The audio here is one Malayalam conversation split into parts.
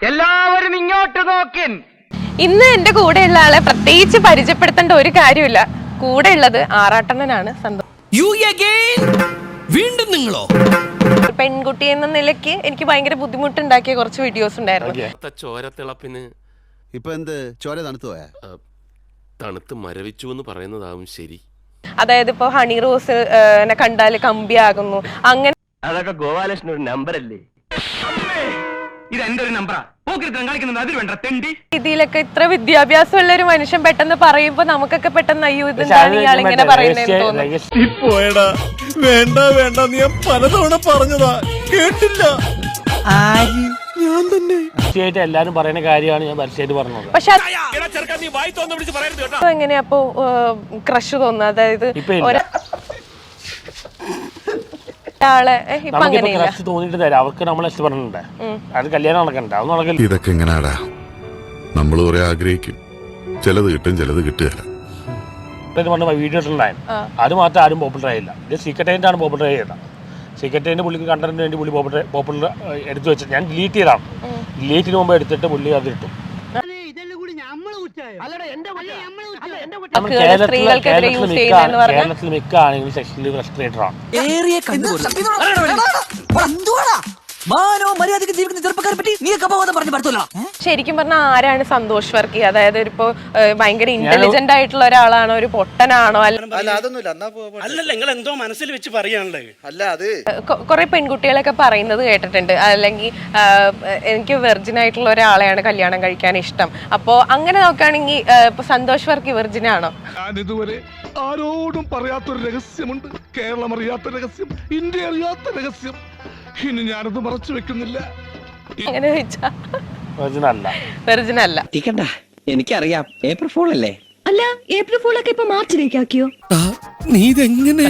എല്ലാവരും ഇങ്ങോട്ട് നോക്കിൻ. ഇന്ന് എന്റെ കൂടെയുള്ള ആളെ പ്രത്യേകിച്ച് പരിചയപ്പെടുത്തേണ്ട ഒരു കാര്യമില്ല. കൂടെ ഉള്ളത് ആറാട്ടണ്ണനാണ്. വീണ്ടും നിങ്ങളോ? പെൺകുട്ടി എന്ന നിലയ്ക്ക് എനിക്ക് ഭയങ്കര ബുദ്ധിമുട്ടുണ്ടാക്കിയ കുറച്ച് വീഡിയോസ് ഉണ്ടായിരുന്നു. ചോരത്തിളപ്പിന് ഇപ്പൊ എന്ത് ചോര തണുത്തു പോയാ? തണുത്ത് മരവിച്ചു എന്ന് പറയുന്നതാവും ശരി. അതായത് ഇപ്പൊ ഹണി റോസ് കണ്ടാല് കമ്പിയാകുന്നു, അങ്ങനെ. അതൊക്കെ ഗോപാലകൃഷ്ണൻ ഒരു നമ്പറല്ലേ? ഇത് എന്റെ ഒരു നമ്പറാ. കളിക്കുന്നത് അതിൽ വേണ്ട തെണ്ടി. ഇതിലൊക്കെ ഇത്ര വിദ്യാഭ്യാസമുള്ള ഒരു മനുഷ്യൻ പെട്ടെന്ന് പറയുമ്പോ നമുക്കൊക്കെ പെട്ടെന്ന് അയ്യോ ഇതെന്താണ് ഇയാൾ ഇങ്ങനെ പറയുന്നതെന്ന് തോന്നുന്നു. വേണ്ട വേണ്ട, നീ പലതവണ പറഞ്ഞതാ, കേട്ടില്ല. ഞാൻ തന്നെ തീർച്ചയായിട്ടും എല്ലാരും പറയുന്ന കാര്യമാണ് ഞാൻ പരസ്യമായിട്ട് പറഞ്ഞത്. പക്ഷെ എങ്ങനെയാ അപ്പൊ ക്രഷ് തോന്നുന്നത്? അതായത് ഒരാളെ ഇപ്പൊ അങ്ങനെയില്ല. ക്രഷ് തോന്നിട്ട് തരാം, അവർക്ക് നമ്മളെ ഇഷ്ടപ്പെടുന്നുണ്ട്, അത് കല്യാണം നടക്കണ്ട, അതൊന്നും നടക്കില്ല. ഇതൊക്കെ എങ്ങനെയാടാ? നമ്മൾ കുറെ ആഗ്രഹിക്കും, ചിലത് കിട്ടും ചിലത് കിട്ടുകയില്ല. വീഡിയോ ഇട്ടുണ്ടായിരുന്നു, അത് മാത്രം ആരും പോപ്പുലർ ആയില്ല. ഇത് സീക്രട്ടേൻ്റ് ആണ് പോപ്പുലർ ചെയ്തത്. സീക്രട്ടേൻ്റെ പുള്ളിക്ക് കണ്ടന്റിന് വേണ്ടി പുള്ളി പോപ്പുലർ എടുത്തു വെച്ചിട്ട് ഞാൻ ഡിലീറ്റ് ചെയ്താണ്. ഡിലീറ്റിന് മുമ്പ് എടുത്തിട്ട് പുള്ളി അത് ഇട്ടു. കേരളത്തിൽ മിക്ക ആണെങ്കിലും സെക്ഷലി ഫ്രസ്ട്രേറ്റഡ് ആണ്. ശരിക്കും പറഞ്ഞാൽ ആരാണ് സന്തോഷ് വർക്കി? അതായത് ഇപ്പോ ഭയങ്കര ഇന്റലിജന്റ് ആയിട്ടുള്ള ഒരാളാണോ, ഒരു പൊട്ടനാണോ? എന്തോ മനസ്സിൽ വെച്ച് പറയാനുള്ളത് അല്ല. അത് കുറെ പെൺകുട്ടികളൊക്കെ പറയുന്നത് കേട്ടിട്ടുണ്ട്, അല്ലെങ്കിൽ എനിക്ക് വെർജിൻ ആയിട്ടുള്ള ഒരാളെയാണ് കല്യാണം കഴിക്കാൻ ഇഷ്ടം. അപ്പോ അങ്ങനെ നോക്കുകയാണെങ്കിൽ ഇപ്പൊ സന്തോഷ് വർക്കി വെർജിൻ ആണോ? ഞാനിതുവരെ ആരോടും പറയാത്തൊരു രഹസ്യമുണ്ട്. കേരളം അറിയാത്ത രഹസ്യം, ഇന്ത്യ അറിയാത്ത രഹസ്യം. ഇനി ഞാനത് മറച്ചു വെക്കുന്നില്ല. അങ്ങനെ ചോദിച്ചാ വെർജിൻ അല്ല. എനിക്കറിയാം, ഏപ്രിൽ ഫൂൾ അല്ലേ? അല്ല, ഏപ്രിൽ ഫൂൾ ഒക്കെ ഇപ്പൊ മാർച്ചിലേക്ക് ആക്കിയോ? നീ ഇതെങ്ങനെ?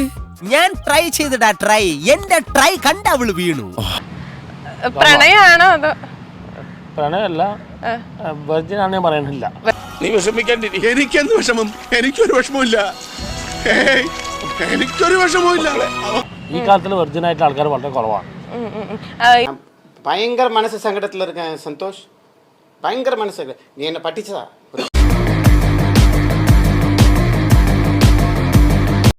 ഞാൻ ട്രൈ ചെയ്തിടാ, ട്രൈ. എന്റെ ട്രൈ കണ്ട അവള് വീണു. പ്രണയാണോ അതോ? പ്രണയമല്ല, വെർജിൻ ആണ് ഞാൻ പറയുന്നില്ല. നീ വിഷമിക്കാണ്ടിരി. എനിക്കെന്ത് വിഷമം? എനിക്കൊരു വിഷമമില്ല. എനിക്കൊരു വിഷമമില്ല. ഈ കാലത്തിൽ വെർജിൻ ആയിട്ട് ആൾക്കാർ വളരെ കുറവാണ്. பயங்கர மனசு சங்கடத்தில் இருக்கேன் சந்தோஷ், பயங்கர மனசு. நீ என்ன பட்டிச்சதா?